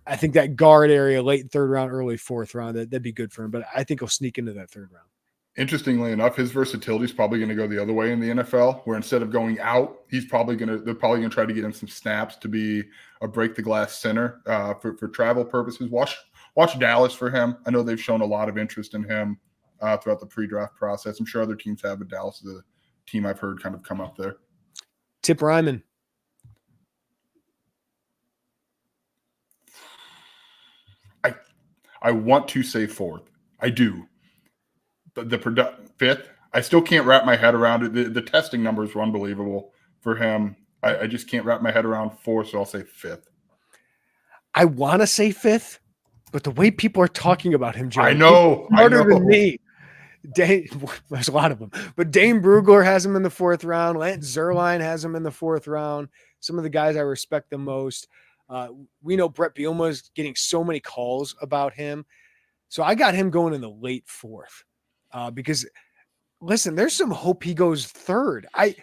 I think that guard area, late third round, early fourth round, that'd be good for him. But I think he'll sneak into that third round. Interestingly enough, his versatility is probably going to go the other way in the NFL, where instead of going out, they're probably going to try to get him some snaps to be a break the glass center for travel purposes. Watch Dallas for him. I know they've shown a lot of interest in him throughout the pre-draft process. I'm sure other teams have, but Dallas is a team I've heard kind of come up there. Tip Ryman. I want to say fourth. I do. The fifth, I still can't wrap my head around it. The testing numbers were unbelievable for him. I just can't wrap my head around fourth, so I'll say fifth. I want to say fifth, but the way people are talking about him, Joe, I know. Harder than me. There's a lot of them, but Dane Brugler has him in the fourth round. Lance Zierlein has him in the fourth round. Some of the guys I respect the most. We know Brett Bielema is getting so many calls about him. So I got him going in the late fourth because, listen, there's some hope he goes third. I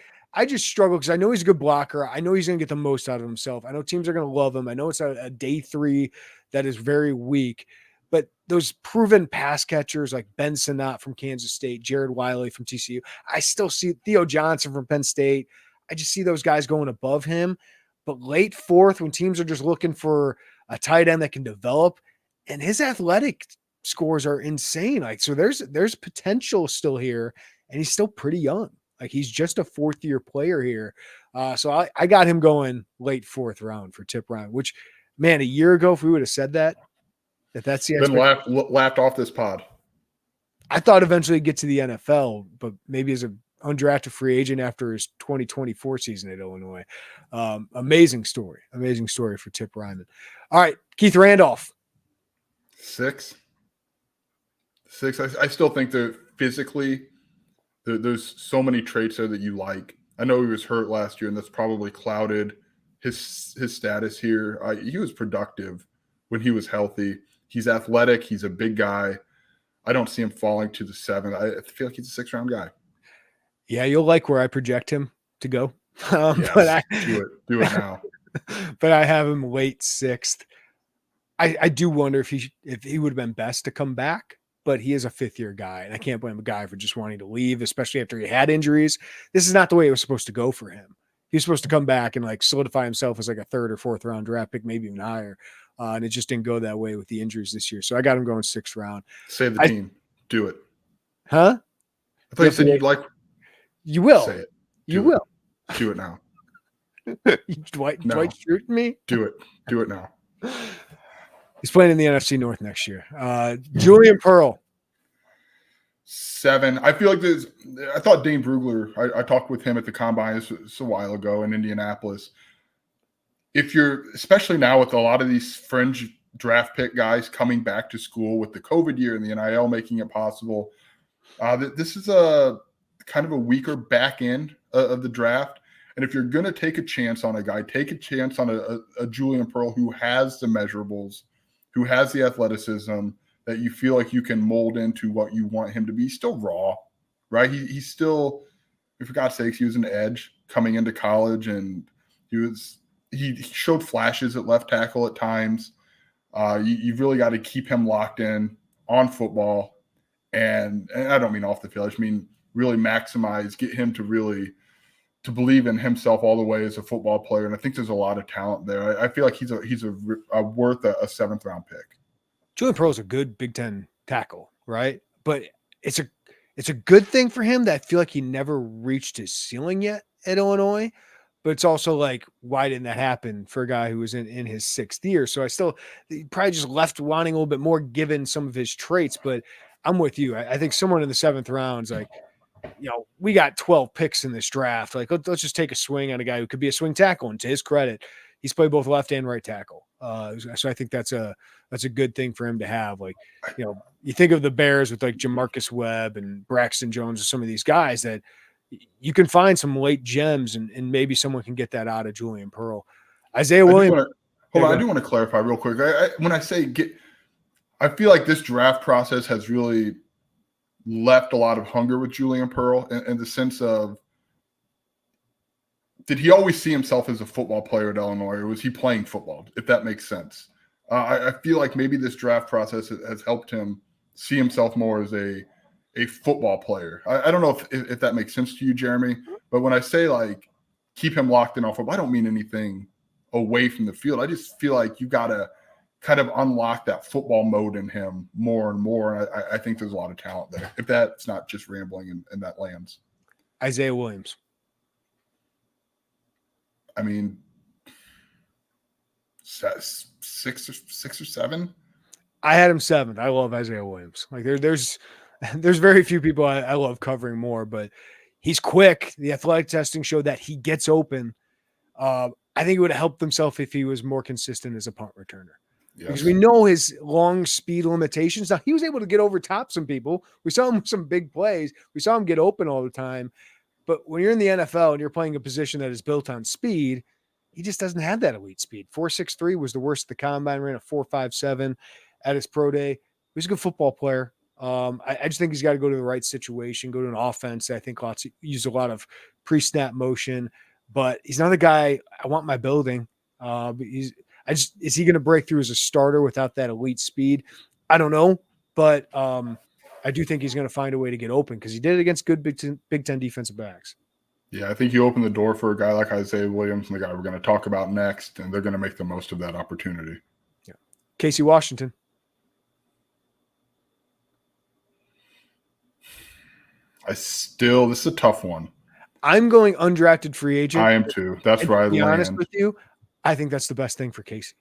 just struggle because I know he's a good blocker. I know he's going to get the most out of himself. I know teams are going to love him. I know it's a day 3 that is very weak. But those proven pass catchers like Ben Sinnott from Kansas State, Jared Wiley from TCU, I still see Theo Johnson from Penn State. I just see those guys going above him. But late fourth, when teams are just looking for a tight end that can develop, and his athletic scores are insane. Like, so there's potential still here, and he's still pretty young. Like, he's just a 4th-year player here. So I got him going late 4th round for Tip Ryan, which, man, a year ago, if we would have said that, that's the been laughed off this pod. I thought eventually he'd get to the NFL, but maybe as an undrafted free agent after his 2024 season at Illinois. Amazing story for Tip Ryman. All right, Keith Randolph. 6. I still think that physically there's so many traits there that you like. I know he was hurt last year, and that's probably clouded his status here. He was productive when he was healthy. He's athletic. He's a big guy. I don't see him falling to the 7th. I feel like he's a 6th-round guy. Yeah, you'll like where I project him to go. Yes, but do it now. But I have him late 6th. I do wonder if he would have been best to come back, but he is a 5th-year guy, and I can't blame a guy for just wanting to leave, especially after he had injuries. This is not the way it was supposed to go for him. He was supposed to come back and like solidify himself as like a 3rd or 4th round draft pick, maybe even higher. And it just didn't go that way with the injuries this year. So I got him going 6th round. Save the team. Do it. Huh? I thought you said you'd like. You will. Say it. You will. Do it now. Dwight Schrute me? Do it. Do it now. He's playing in the NFC North next year. Julian Pearl. 7. I feel like I thought Dane Brugler, I talked with him at the Combine a while ago in Indianapolis. If you're, especially now with a lot of these fringe draft pick guys coming back to school with the COVID year and the NIL making it possible, this is a kind of a weaker back end of the draft. And if you're going to take a chance on a guy, take a chance on a Julian Pearl who has the measurables, who has the athleticism, that you feel like you can mold into what you want him to be. He's still raw, right? He's still, for God's sakes, he was an edge coming into college, and he showed flashes at left tackle at times. You've really got to keep him locked in on football, and I don't mean off the field. I just mean really get him to believe in himself all the way as a football player. And I think there's a lot of talent there. I feel like he's worth a 7th round pick. Julian Pearl's a good Big Ten tackle, right? But it's a good thing for him that I feel like he never reached his ceiling yet at Illinois. But it's also like, why didn't that happen for a guy who was in his 6th year? So he probably just left wanting a little bit more given some of his traits. But I'm with you. I think someone in the 7th round is like, we got 12 picks in this draft. Like, let's just take a swing on a guy who could be a swing tackle. And to his credit, he's played both left and right tackle. So I think that's a good thing for him to have. Like, you think of the Bears with like Jamarcus Webb and Braxton Jones and some of these guys that you can find some late gems, and maybe someone can get that out of Julian Pearl. Isaiah Williams. I do want to clarify real quick. When I say I feel like this draft process has really left a lot of hunger with Julian Pearl in the sense of, did he always see himself as a football player at Illinois, or was he playing football, if that makes sense? I feel like maybe this draft process has helped him see himself more as a football player. I don't know if that makes sense to you, Jeremy, but when I say like keep him locked in on football, I don't mean anything away from the field. I just feel like you got to kind of unlock that football mode in him more and more. And I think there's a lot of talent there, if that's not just rambling and that lands. Isaiah Williams. I mean, 6 or 7. I had him 7th. I love Isaiah Williams. Like there's very few people I love covering more, but he's quick. The athletic testing showed that he gets open. I think it would have helped himself if he was more consistent as a punt returner. Yes. Because we know his long speed limitations. Now, he was able to get over top some people. We saw him with some big plays. We saw him get open all the time. But when you're in the NFL and you're playing a position that is built on speed, he just doesn't have that elite speed. 4.63 was the worst at the combine. Ran a 4.57 at his pro day. He's a good football player. I just think he's got to go to the right situation, go to an offense that I think use a lot of pre-snap motion. But he's not a guy I want in my building. Is he going to break through as a starter without that elite speed? I don't know, but I do think he's going to find a way to get open because he did it against good Big Ten defensive backs. Yeah, I think you open the door for a guy like Isaiah Williams and the guy we're going to talk about next, and they're going to make the most of that opportunity. Yeah. Casey Washington. This is a tough one. I'm going undrafted free agent. I am too. That's where I land. To be honest with you, I think that's the best thing for Casey.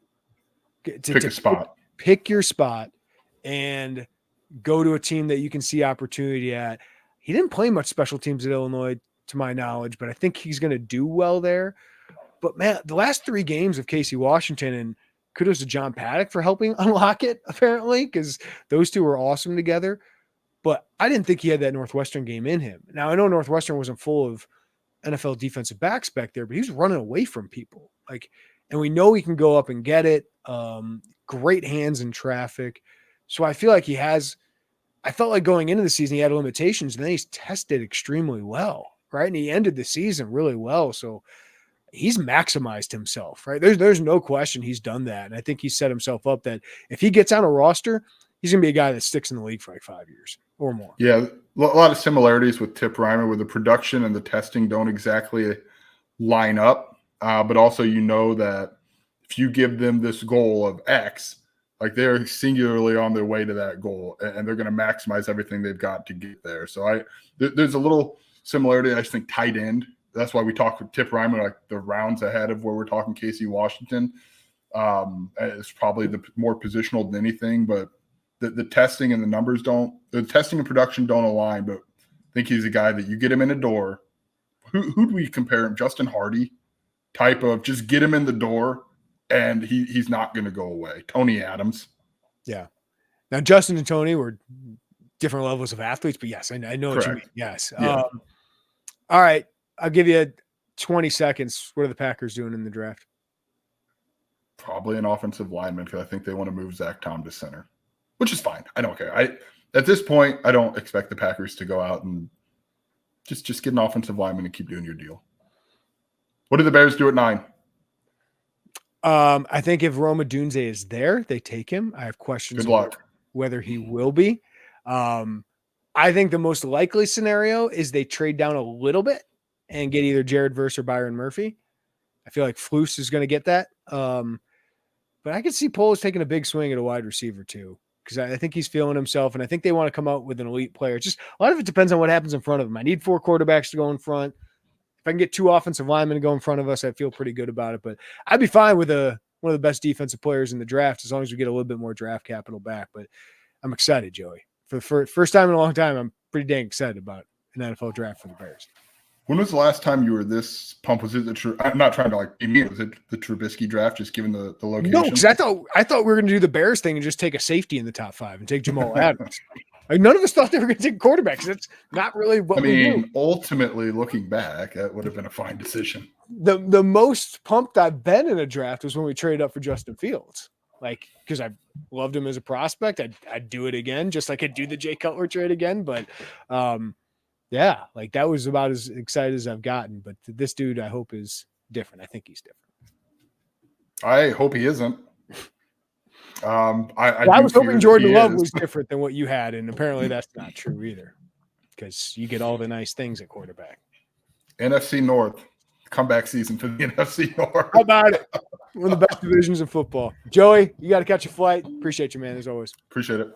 Pick a spot. Pick your spot and go to a team that you can see opportunity at. He didn't play much special teams at Illinois, to my knowledge, but I think he's going to do well there. But, man, the last 3 games of Casey Washington, and kudos to John Paddock for helping unlock it, apparently, because those two were awesome together. But I didn't think he had that Northwestern game in him. Now, I know Northwestern wasn't full of NFL defensive backs back there, but he was running away from people. And we know he can go up and get it. Great hands in traffic. So I feel like I felt like going into the season, he had limitations, and then he's tested extremely well, right? And he ended the season really well. So he's maximized himself, right? There's no question he's done that. And I think he set himself up that if he gets on a roster, he's going to be a guy that sticks in the league for like 5 years or more. Yeah, a lot of similarities with Tip Reimer, where the production and the testing don't exactly line up. But also, that if you give them this goal of X, like they're singularly on their way to that goal, and they're going to maximize everything they've got to get there. So there's a little similarity. I just think tight end. That's why we talk with Tip Reimer, like the rounds ahead of where we're talking Casey Washington. It's probably the more positional than anything, but the testing and the testing and production don't align. But I think he's a guy that you get him in a door. Who do we compare him? Justin Hardy type of just get him in the door and he's not going to go away. Tony Adams. Yeah. Now, Justin and Tony were different levels of athletes, but yes, I know what you mean. Yes. Yeah. All right. I'll give you 20 seconds. What are the Packers doing in the draft? Probably an offensive lineman because I think they want to move Zach Tom to center. which is fine. I don't care. At this point, I don't expect the Packers to go out and just get an offensive lineman and keep doing your deal. What do the Bears do at 9? I think if Roma Dunze is there, they take him. I have questions about whether he will be. I think the most likely scenario is they trade down a little bit and get either Jared Verse or Byron Murphy. I feel like Flus is going to get that. But I could see Poles taking a big swing at a wide receiver too, because I think he's feeling himself, and I think they want to come out with an elite player. Just a lot of it depends on what happens in front of him. I need 4 quarterbacks to go in front. If I can get 2 offensive linemen to go in front of us, I feel pretty good about it. But I'd be fine with one of the best defensive players in the draft as long as we get a little bit more draft capital back. But I'm excited, Joey. For the first time in a long time, I'm pretty dang excited about an NFL draft for the Bears. When was the last time you were this pumped? Was it I'm not trying to be mean. Was it the Trubisky draft, just given the location? No, because I thought we were going to do the Bears thing and just take a safety in the top 5 and take Jamal Adams. None of us thought they were going to take a quarterback because that's not really what we do. Ultimately, looking back, that would have been a fine decision. The most pumped I've been in a draft was when we traded up for Justin Fields. Because I loved him as a prospect. I'd do it again, just like I'd do the Jay Cutler trade again. But yeah, that was about as excited as I've gotten. But this dude, I hope, is different. I think he's different. I hope he isn't. I was hoping Jordan Love was different than what you had, and apparently that's not true either, because you get all the nice things at quarterback. NFC North comeback season for the NFC North. How about it? One of the best divisions in football. Joey, you got to catch a flight. Appreciate you, man, as always. Appreciate it.